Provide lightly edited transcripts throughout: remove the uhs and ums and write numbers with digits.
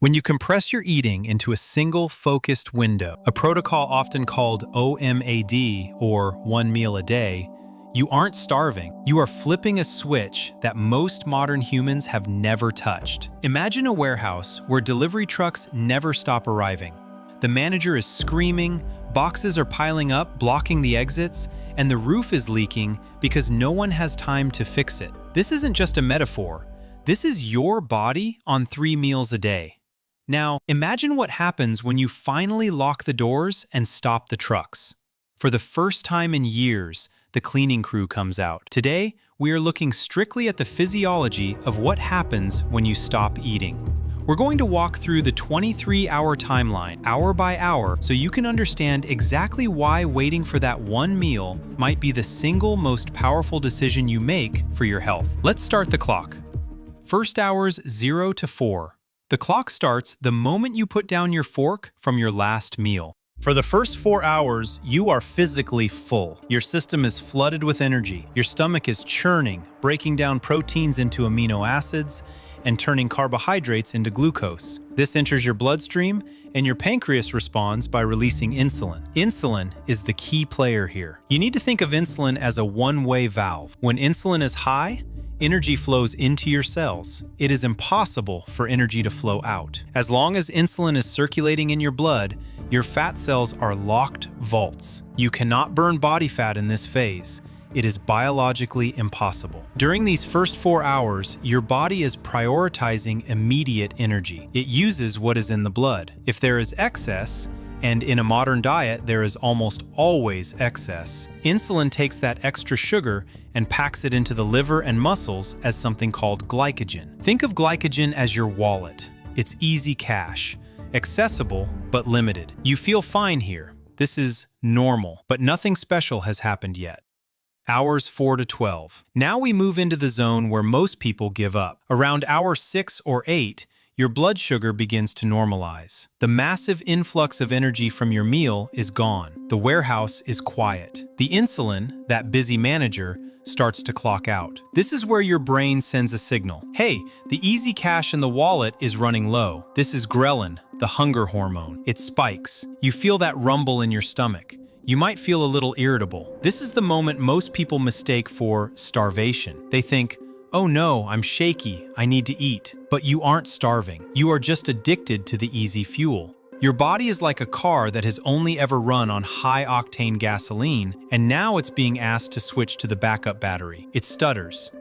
When you compress your eating into a single focused window, a protocol often called OMAD, or 1 meal a day, you aren't starving. You are flipping a switch that most modern humans have never touched. Imagine a warehouse where delivery trucks never stop arriving. The manager is screaming, boxes are piling up, blocking the exits, and the roof is leaking because no one has time to fix it. This isn't just a metaphor. This is your body on 3 meals a day. Now, imagine what happens when you finally lock the doors and stop the trucks. For the first time in years, the cleaning crew comes out. Today, we are looking strictly at the physiology of what happens when you stop eating. We're going to walk through the 23-hour timeline, hour by hour, so you can understand exactly why waiting for that one meal might be the single most powerful decision you make for your health. Let's start the clock. First hours 0 to 4. The clock starts the moment you put down your fork from your last meal. For the first 4 hours, you are physically full. Your system is flooded with energy. Your stomach is churning, breaking down proteins into amino acids and turning carbohydrates into glucose. This enters your bloodstream, and your pancreas responds by releasing insulin. Insulin is the key player here. You need to think of insulin as a one-way valve. When insulin is high, energy flows into your cells. It is impossible for energy to flow out. As long as insulin is circulating in your blood, your fat cells are locked vaults. You cannot burn body fat in this phase. It is biologically impossible. During these first 4 hours, your body is prioritizing immediate energy. It uses what is in the blood. If there is excess, and in a modern diet, there is almost always excess, insulin takes that extra sugar and packs it into the liver and muscles as something called glycogen. Think of glycogen as your wallet. It's easy cash, accessible but limited. You feel fine here. This is normal, but nothing special has happened yet. Hours 4 to 12. Now we move into the zone where most people give up. Around hour 6 or 8, your blood sugar begins to normalize. The massive influx of energy from your meal is gone. The warehouse is quiet. The insulin, that busy manager, starts to clock out. This is where your brain sends a signal. Hey, the easy cash in the wallet is running low. This is ghrelin, the hunger hormone. It spikes. You feel that rumble in your stomach. You might feel a little irritable. This is the moment most people mistake for starvation. They think, oh no, I'm shaky, I need to eat. But you aren't starving. You are just addicted to the easy fuel. Your body is like a car that has only ever run on high-octane gasoline, and now it's being asked to switch to the backup battery. It stutters.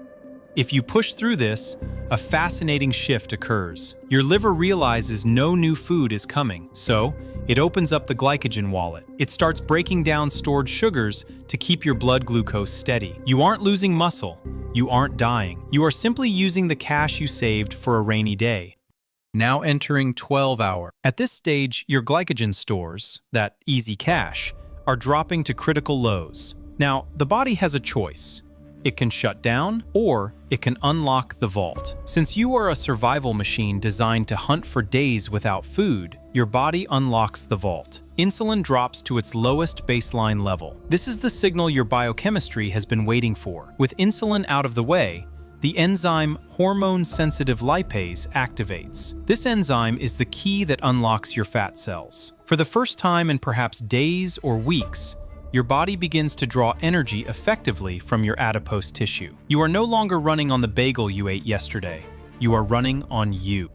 If you push through this, a fascinating shift occurs. Your liver realizes no new food is coming, so it opens up the glycogen wallet. It starts breaking down stored sugars to keep your blood glucose steady. You aren't losing muscle. You aren't dying. You are simply using the cash you saved for a rainy day. Now entering 12-hour. At this stage, your glycogen stores, that easy cash, are dropping to critical lows. Now, the body has a choice. It can shut down, or it can unlock the vault. Since you are a survival machine designed to hunt for days without food, your body unlocks the vault. Insulin drops to its lowest baseline level. This is the signal your biochemistry has been waiting for. With insulin out of the way, the enzyme hormone-sensitive lipase activates. This enzyme is the key that unlocks your fat cells. For the first time in perhaps days or weeks, your body begins to draw energy effectively from your adipose tissue. You are no longer running on the bagel you ate yesterday. You are running on you.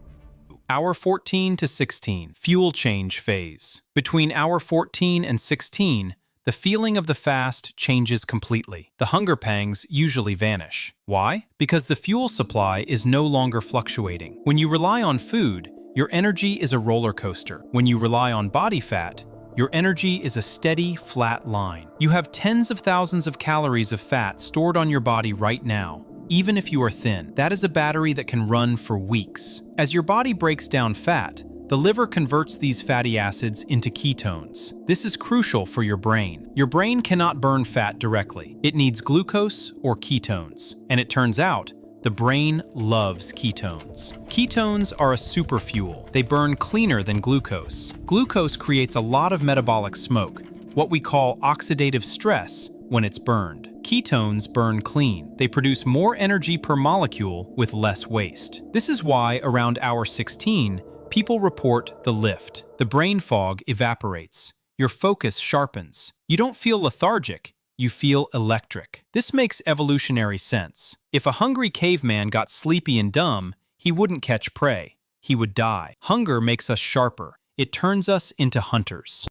Hour 14 to 16, fuel change phase. Between hour 14 and 16, the feeling of the fast changes completely. The hunger pangs usually vanish. Why? Because the fuel supply is no longer fluctuating. When you rely on food, your energy is a roller coaster. When you rely on body fat, your energy is a steady, flat line. You have tens of thousands of calories of fat stored on your body right now, even if you are thin. That is a battery that can run for weeks. As your body breaks down fat, the liver converts these fatty acids into ketones. This is crucial for your brain. Your brain cannot burn fat directly. It needs glucose or ketones. And it turns out, the brain loves ketones. Ketones are a superfuel. They burn cleaner than glucose. Glucose creates a lot of metabolic smoke, what we call oxidative stress, when it's burned. Ketones burn clean. They produce more energy per molecule with less waste. This is why around hour 16, People report the lift. The brain fog evaporates. Your focus sharpens. You don't feel lethargic. You feel electric. This makes evolutionary sense. If a hungry caveman got sleepy and dumb, he wouldn't catch prey. He would die. Hunger makes us sharper. It turns us into hunters.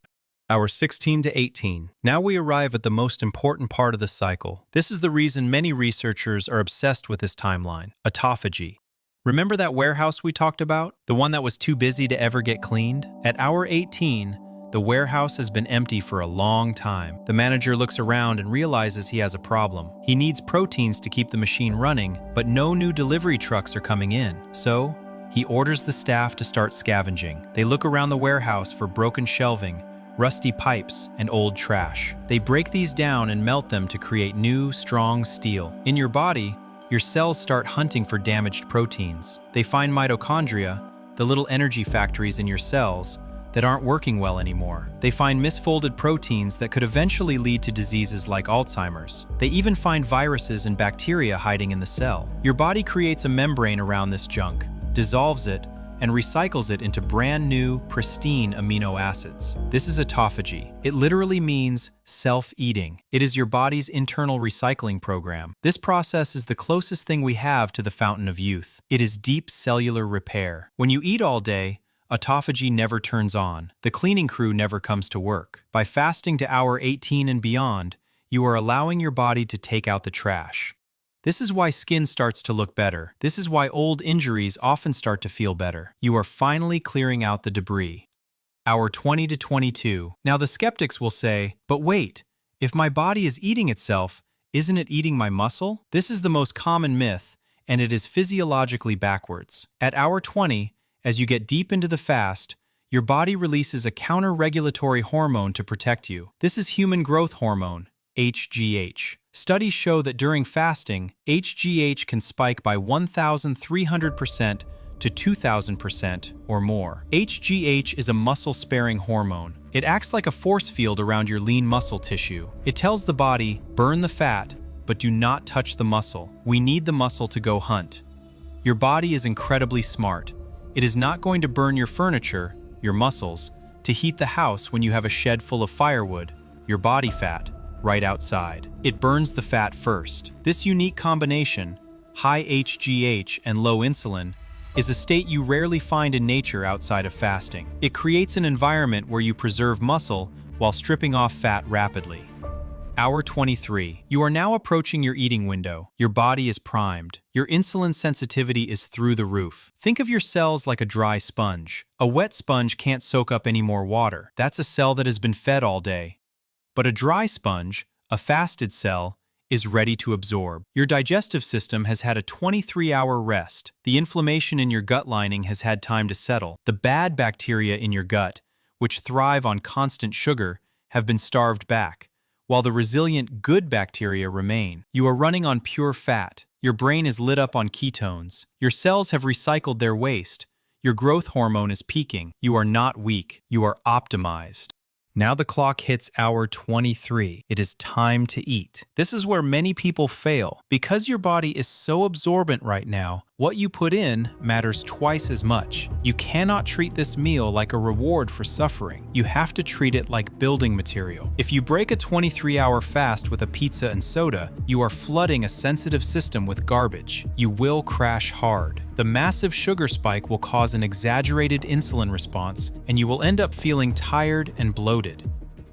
Hour 16 to 18. Now we arrive at the most important part of the cycle. This is the reason many researchers are obsessed with this timeline: autophagy. Remember that warehouse we talked about? The one that was too busy to ever get cleaned? At hour 18, the warehouse has been empty for a long time. The manager looks around and realizes he has a problem. He needs proteins to keep the machine running, but no new delivery trucks are coming in. So, he orders the staff to start scavenging. They look around the warehouse for broken shelving, rusty pipes, and old trash. They break these down and melt them to create new, strong steel. In your body, your cells start hunting for damaged proteins. They find mitochondria, the little energy factories in your cells, that aren't working well anymore. They find misfolded proteins that could eventually lead to diseases like Alzheimer's. They even find viruses and bacteria hiding in the cell. Your body creates a membrane around this junk, dissolves it, and recycles it into brand new, pristine amino acids. This is autophagy. It literally means self-eating. It is your body's internal recycling program. This process is the closest thing we have to the fountain of youth. It is deep cellular repair. When you eat all day, autophagy never turns on. The cleaning crew never comes to work. By fasting to hour 18 and beyond, you are allowing your body to take out the trash. This is why skin starts to look better. This is why old injuries often start to feel better. You are finally clearing out the debris. Hour 20 to 22. Now the skeptics will say, but wait, if my body is eating itself, isn't it eating my muscle? This is the most common myth, and it is physiologically backwards. At hour 20, as you get deep into the fast, your body releases a counter-regulatory hormone to protect you. This is human growth hormone, HGH. Studies show that during fasting, HGH can spike by 1,300% to 2,000% or more. HGH is a muscle-sparing hormone. It acts like a force field around your lean muscle tissue. It tells the body, burn the fat, but do not touch the muscle. We need the muscle to go hunt. Your body is incredibly smart. It is not going to burn your furniture, your muscles, to heat the house when you have a shed full of firewood, your body fat, right outside. It burns the fat first. This unique combination, high HGH and low insulin, is a state you rarely find in nature outside of fasting. It creates an environment where you preserve muscle while stripping off fat rapidly. Hour 23. You are now approaching your eating window. Your body is primed. Your insulin sensitivity is through the roof. Think of your cells like a dry sponge. A wet sponge can't soak up any more water. That's a cell that has been fed all day. But a dry sponge, a fasted cell, is ready to absorb. Your digestive system has had a 23-hour rest. The inflammation in your gut lining has had time to settle. The bad bacteria in your gut, which thrive on constant sugar, have been starved back, while the resilient good bacteria remain. You are running on pure fat. Your brain is lit up on ketones. Your cells have recycled their waste. Your growth hormone is peaking. You are not weak. You are optimized. Now the clock hits hour 23. It is time to eat. This is where many people fail. Because your body is so absorbent right now, what you put in matters twice as much. You cannot treat this meal like a reward for suffering. You have to treat it like building material. If you break a 23-hour fast with a pizza and soda, you are flooding a sensitive system with garbage. You will crash hard. The massive sugar spike will cause an exaggerated insulin response, and you will end up feeling tired and bloated.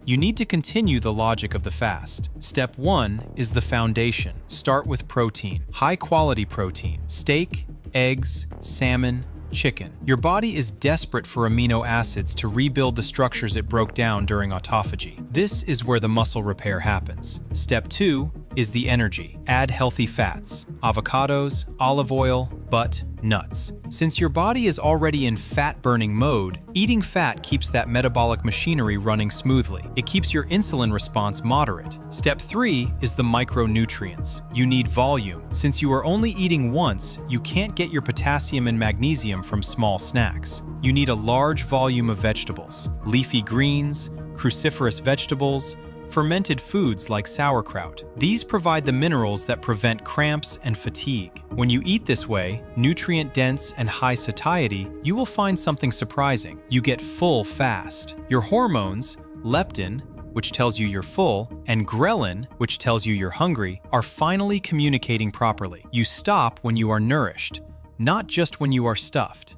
You need to continue the logic of the fast. Step 1 is the foundation. Start with protein, high-quality protein, steak, eggs, salmon, chicken. Your body is desperate for amino acids to rebuild the structures it broke down during autophagy. This is where the muscle repair happens. Step 2 is the energy. Add healthy fats, avocados, olive oil, butt, nuts. Since your body is already in fat-burning mode, eating fat keeps that metabolic machinery running smoothly. It keeps your insulin response moderate. Step 3 is the micronutrients. You need volume. Since you are only eating once, you can't get your potassium and magnesium from small snacks. You need a large volume of vegetables, leafy greens, cruciferous vegetables, fermented foods like sauerkraut. These provide the minerals that prevent cramps and fatigue. When you eat this way, nutrient-dense and high satiety, you will find something surprising. You get full fast. Your hormones, leptin, which tells you you're full, and ghrelin, which tells you you're hungry, are finally communicating properly. You stop when you are nourished, not just when you are stuffed.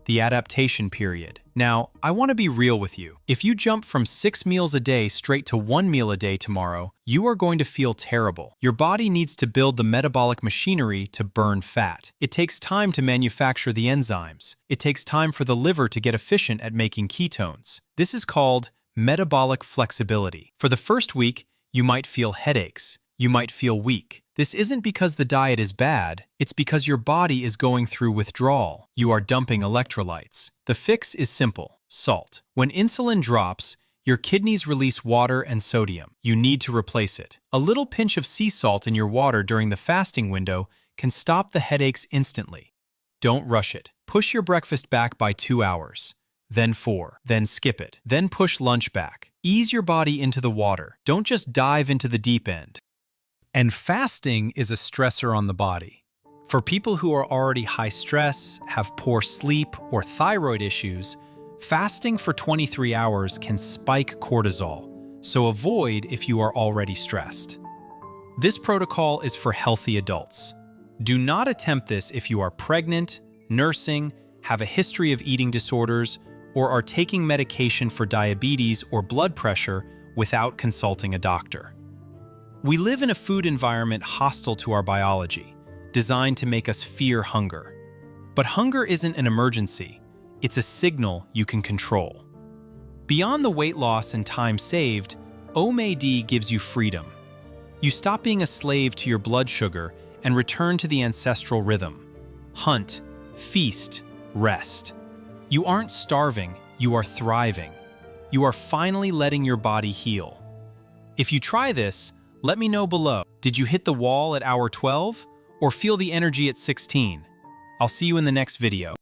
The adaptation period. Now, I want to be real with you. If you jump from 6 meals a day straight to 1 meal a day tomorrow, you are going to feel terrible. Your body needs to build the metabolic machinery to burn fat. It takes time to manufacture the enzymes. It takes time for the liver to get efficient at making ketones. This is called metabolic flexibility. For the first week, you might feel headaches. You might feel weak. This isn't because the diet is bad, it's because your body is going through withdrawal. You are dumping electrolytes. The fix is simple: salt. When insulin drops, your kidneys release water and sodium. You need to replace it. A little pinch of sea salt in your water during the fasting window can stop the headaches instantly. Don't rush it. Push your breakfast back by 2 hours. Then 4, then skip it, then push lunch back. Ease your body into the water. Don't just dive into the deep end. And fasting is a stressor on the body. For people who are already high stress, have poor sleep, or thyroid issues, fasting for 23 hours can spike cortisol, so avoid if you are already stressed. This protocol is for healthy adults. Do not attempt this if you are pregnant, nursing, have a history of eating disorders, or are taking medication for diabetes or blood pressure without consulting a doctor. We live in a food environment hostile to our biology, designed to make us fear hunger. But hunger isn't an emergency, it's a signal you can control. Beyond the weight loss and time saved, OMAD gives you freedom. You stop being a slave to your blood sugar and return to the ancestral rhythm. Hunt, feast, rest. You aren't starving, you are thriving. You are finally letting your body heal. If you try this, let me know below. Did you hit the wall at hour 12 or feel the energy at 16? I'll see you in the next video.